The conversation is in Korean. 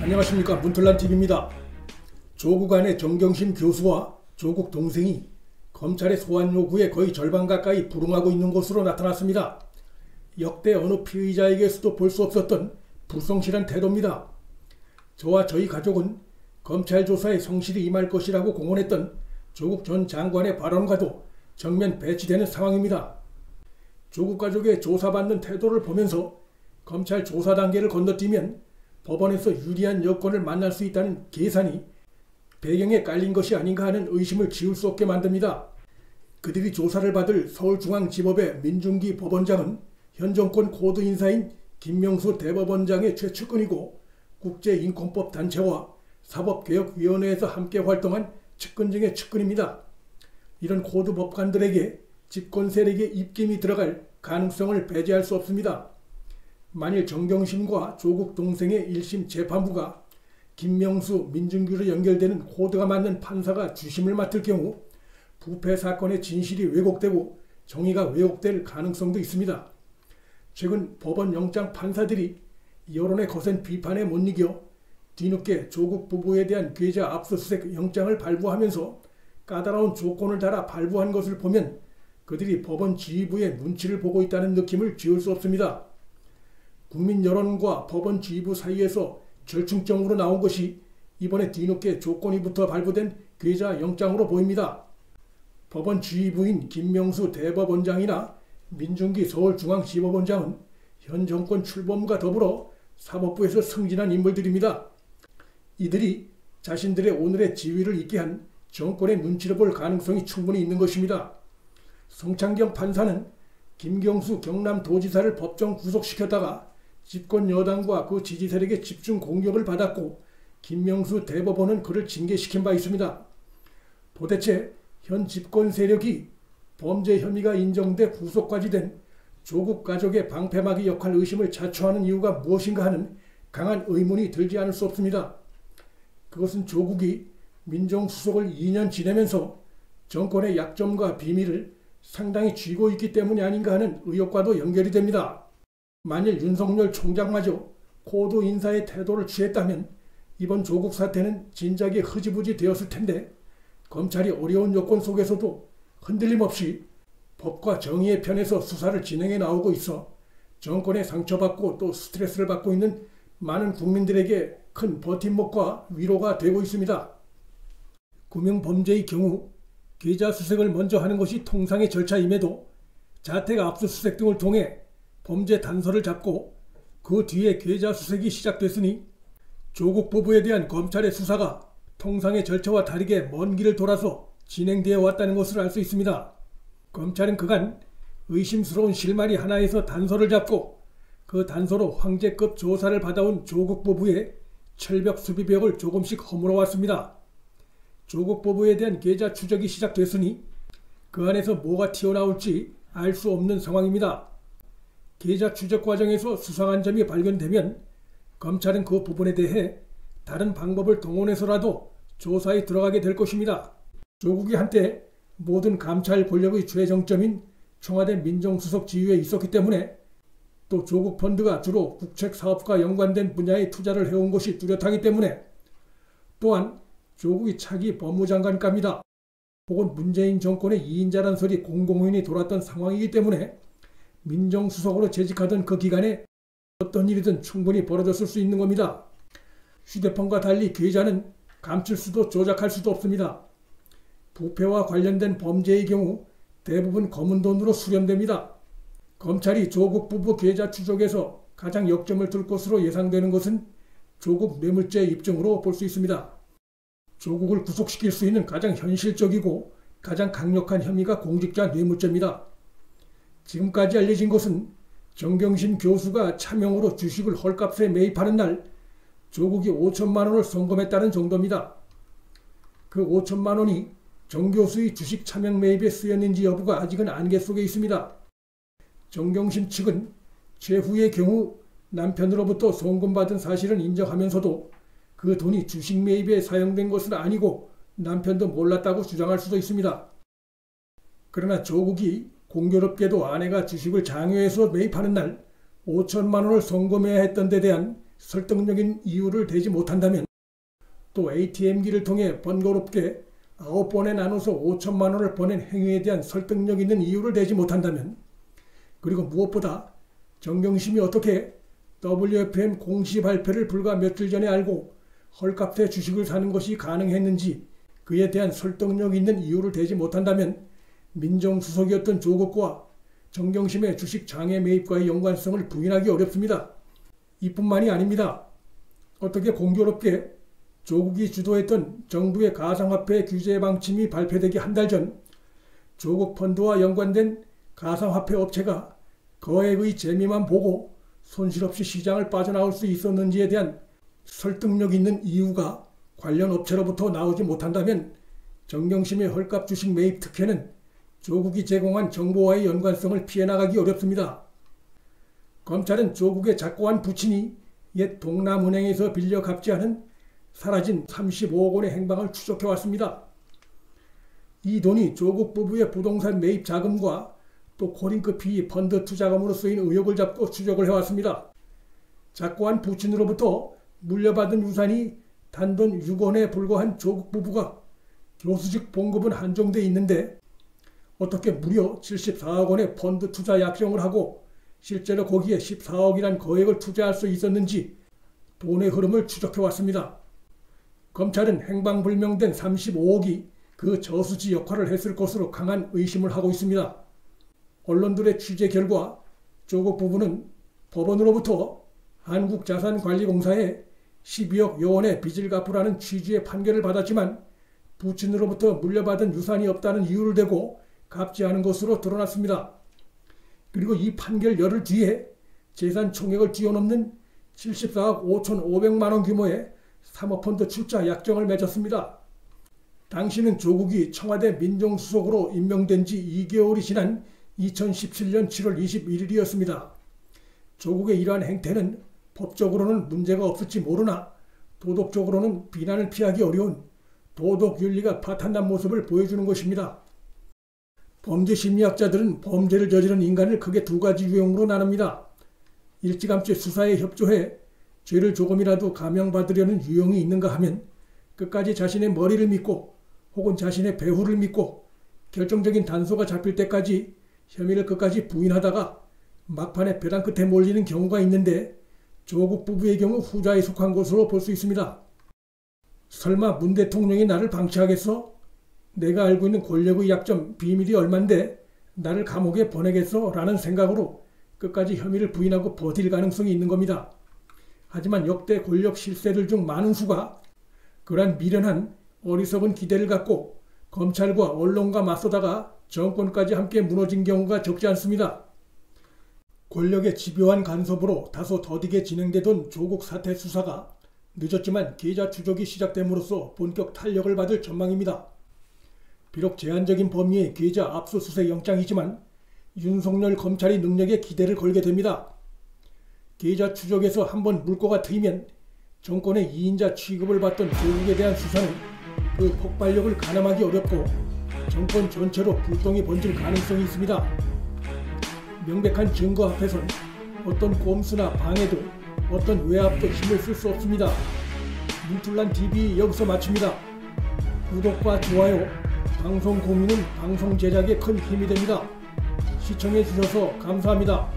안녕하십니까, 문틀란TV입니다. 조국 아내 정경심 교수와 조국 동생이 검찰의 소환 요구에 거의 절반 가까이 불응하고 있는 것으로 나타났습니다. 역대 어느 피의자에게서도 볼 수 없었던 불성실한 태도입니다. 저와 저희 가족은 검찰 조사에 성실히 임할 것이라고 공언했던 조국 전 장관의 발언과도 정면 배치되는 상황입니다. 조국 가족의 조사받는 태도를 보면서 검찰 조사 단계를 건너뛰면 법원에서 유리한 여건을 만날 수 있다는 계산이 배경에 깔린 것이 아닌가 하는 의심을 지울 수 없게 만듭니다. 그들이 조사를 받을 서울중앙지법의 민중기 법원장은 현 정권 고도 인사인 김명수 대법원장의 최측근이고 국제인권법 단체와 사법개혁위원회에서 함께 활동한 측근 중의 측근입니다. 이런 고도 법관들에게 집권 세력의 입김이 들어갈 가능성을 배제할 수 없습니다. 만일 정경심과 조국 동생의 1심 재판부가 김명수, 민중규로 연결되는 코드가 맞는 판사가 주심을 맡을 경우 부패 사건의 진실이 왜곡되고 정의가 왜곡될 가능성도 있습니다. 최근 법원 영장 판사들이 여론의 거센 비판에 못 이겨 뒤늦게 조국 부부에 대한 괴짜 압수수색 영장을 발부하면서 까다로운 조건을 달아 발부한 것을 보면 그들이 법원 지휘부의 눈치를 보고 있다는 느낌을 지울 수 없습니다. 국민 여론과 법원 지휘부 사이에서 절충점으로 나온 것이 이번에 뒤늦게 조건이 붙어 발부된 괴짜 영장으로 보입니다. 법원 지휘부인 김명수 대법원장이나 민중기 서울중앙지법원장은 현 정권 출범과 더불어 사법부에서 승진한 인물들입니다. 이들이 자신들의 오늘의 지위를 잇게 한 정권의 눈치를 볼 가능성이 충분히 있는 것입니다. 성창경 판사는 김경수 경남도지사를 법정 구속시켰다가 집권 여당과 그 지지 세력의 집중 공격을 받았고 김명수 대법원은 그를 징계시킨 바 있습니다. 도대체 현 집권 세력이 범죄 혐의가 인정돼 구속까지 된 조국 가족의 방패막이 역할 의심을 자초하는 이유가 무엇인가 하는 강한 의문이 들지 않을 수 없습니다. 그것은 조국이 민정수석을 2년 지내면서 정권의 약점과 비밀을 상당히 쥐고 있기 때문이 아닌가 하는 의혹과도 연결이 됩니다. 만일 윤석열 총장마저 고도 인사의 태도를 취했다면 이번 조국 사태는 진작에 흐지부지 되었을 텐데 검찰이 어려운 여건 속에서도 흔들림 없이 법과 정의의 편에서 수사를 진행해 나오고 있어 정권에 상처받고 또 스트레스를 받고 있는 많은 국민들에게 큰 버팀목과 위로가 되고 있습니다. 구명범죄의 경우 괴짜 수색을 먼저 하는 것이 통상의 절차임에도 자택 압수수색 등을 통해 범죄 단서를 잡고 그 뒤에 괴짜 수색이 시작됐으니 조국 부부에 대한 검찰의 수사가 통상의 절차와 다르게 먼 길을 돌아서 진행되어 왔다는 것을 알 수 있습니다. 검찰은 그간 의심스러운 실마리 하나에서 단서를 잡고 그 단서로 황제급 조사를 받아온 조국 부부의 철벽 수비벽을 조금씩 허물어 왔습니다. 조국 부부에 대한 계좌 추적이 시작됐으니 그 안에서 뭐가 튀어나올지 알 수 없는 상황입니다. 계좌 추적 과정에서 수상한 점이 발견되면 검찰은 그 부분에 대해 다른 방법을 동원해서라도 조사에 들어가게 될 것입니다. 조국이 한때 모든 감찰 권력의 최정점인 청와대 민정수석 지휘에 있었기 때문에 또 조국 펀드가 주로 국책사업과 연관된 분야에 투자를 해온 것이 뚜렷하기 때문에 또한 조국이 차기 법무장관감이다 혹은 문재인 정권의 2인자란 설이 공공연히 돌았던 상황이기 때문에 민정수석으로 재직하던 그 기간에 어떤 일이든 충분히 벌어졌을 수 있는 겁니다. 휴대폰과 달리 계좌는 감출 수도 조작할 수도 없습니다. 부패와 관련된 범죄의 경우 대부분 검은 돈으로 수렴됩니다. 검찰이 조국 부부 계좌 추적에서 가장 역점을 둘 것으로 예상되는 것은 조국 뇌물죄 입증으로 볼 수 있습니다. 조국을 구속시킬 수 있는 가장 현실적이고 가장 강력한 혐의가 공직자 뇌물죄입니다. 지금까지 알려진 것은 정경심 교수가 차명으로 주식을 헐값에 매입하는 날 조국이 5천만 원을 송금했다는 정도입니다. 그 5천만 원이 정 교수의 주식 차명 매입에 쓰였는지 여부가 아직은 안개 속에 있습니다. 정경심 측은 최후의 경우 남편으로부터 송금받은 사실은 인정하면서도 그 돈이 주식 매입에 사용된 것은 아니고 남편도 몰랐다고 주장할 수도 있습니다. 그러나 조국이 공교롭게도 아내가 주식을 장외에서 매입하는 날 5천만 원을 송금해야 했던 데 대한 설득력인 이유를 대지 못한다면, 또 ATM기를 통해 번거롭게 9번에 나눠서 5천만 원을 보낸 행위에 대한 설득력 있는 이유를 대지 못한다면, 그리고 무엇보다 정경심이 어떻게 WFM 공시 발표를 불과 며칠 전에 알고 헐값에 주식을 사는 것이 가능했는지 그에 대한 설득력 있는 이유를 대지 못한다면 민정수석이었던 조국과 정경심의 주식 장외 매입과의 연관성을 부인하기 어렵습니다. 이뿐만이 아닙니다. 어떻게 공교롭게 조국이 주도했던 정부의 가상화폐 규제 방침이 발표되기 한 달 전 조국 펀드와 연관된 가상화폐 업체가 거액의 재미만 보고 손실 없이 시장을 빠져나올 수 있었는지에 대한 설득력 있는 이유가 관련 업체로부터 나오지 못한다면 정경심의 헐값 주식 매입 특혜는 조국이 제공한 정보와의 연관성을 피해나가기 어렵습니다. 검찰은 조국의 작고한 부친이 옛 동남은행에서 빌려 갚지 않은 사라진 35억 원의 행방을 추적해왔습니다. 이 돈이 조국 부부의 부동산 매입 자금과 또 코링크 PE 펀드 투자금으로 쓰인 의혹을 잡고 추적을 해왔습니다. 작고한 부친으로부터 물려받은 유산이 단돈 6원에 불과한 조국 부부가 교수직 봉급은 한정돼 있는데 어떻게 무려 74억 원의 펀드 투자 약정을 하고 실제로 거기에 14억이란 거액을 투자할 수 있었는지 돈의 흐름을 추적해왔습니다. 검찰은 행방불명된 35억이 그 저수지 역할을 했을 것으로 강한 의심을 하고 있습니다. 언론들의 취재 결과 조국 부부는 법원으로부터 한국자산관리공사에 12억 여원의 빚을 갚으라는 취지의 판결을 받았지만 부친으로부터 물려받은 유산이 없다는 이유를 대고 갚지 않은 것으로 드러났습니다. 그리고 이 판결 열흘 뒤에 재산 총액을 뛰어넘는 74억 5,500만 원 규모의 사모펀드 출자 약정을 맺었습니다. 당시는 조국이 청와대 민정수석으로 임명된 지 2개월이 지난 2017년 7월 21일이었습니다. 조국의 이러한 행태는 법적으로는 문제가 없을지 모르나 도덕적으로는 비난을 피하기 어려운 도덕윤리가 파탄난 모습을 보여주는 것입니다. 범죄심리학자들은 범죄를 저지른 인간을 크게 두 가지 유형으로 나눕니다. 일찌감치 수사에 협조해 죄를 조금이라도 감형받으려는 유형이 있는가 하면 끝까지 자신의 머리를 믿고 혹은 자신의 배후를 믿고 결정적인 단서가 잡힐 때까지 혐의를 끝까지 부인하다가 막판에 벼랑 끝에 몰리는 경우가 있는데 조국 부부의 경우 후자에 속한 것으로 볼 수 있습니다. 설마 문 대통령이 나를 방치하겠어? 내가 알고 있는 권력의 약점, 비밀이 얼만데 나를 감옥에 보내겠어? 라는 생각으로 끝까지 혐의를 부인하고 버틸 가능성이 있는 겁니다. 하지만 역대 권력 실세들 중 많은 수가 그러한 미련한 어리석은 기대를 갖고 검찰과 언론과 맞서다가 정권까지 함께 무너진 경우가 적지 않습니다. 권력의 집요한 간섭으로 다소 더디게 진행되던 조국 사태 수사가 늦었지만 계좌 추적이 시작됨으로써 본격 탄력을 받을 전망입니다. 비록 제한적인 범위의 계좌 압수수색 영장이지만 윤석열 검찰의 능력에 기대를 걸게 됩니다. 계좌 추적에서 한번 물꼬가 트이면 정권의 2인자 취급을 받던 조국에 대한 수사는 그 폭발력을 가늠하기 어렵고 정권 전체로 불똥이 번질 가능성이 있습니다. 명백한 증거 앞에선 어떤 꼼수나 방해도 어떤 외압도 힘을 쓸 수 없습니다. 민툴란TV 여기서 마칩니다. 구독과 좋아요, 방송 공유는 방송 제작에 큰 힘이 됩니다. 시청해 주셔서 감사합니다.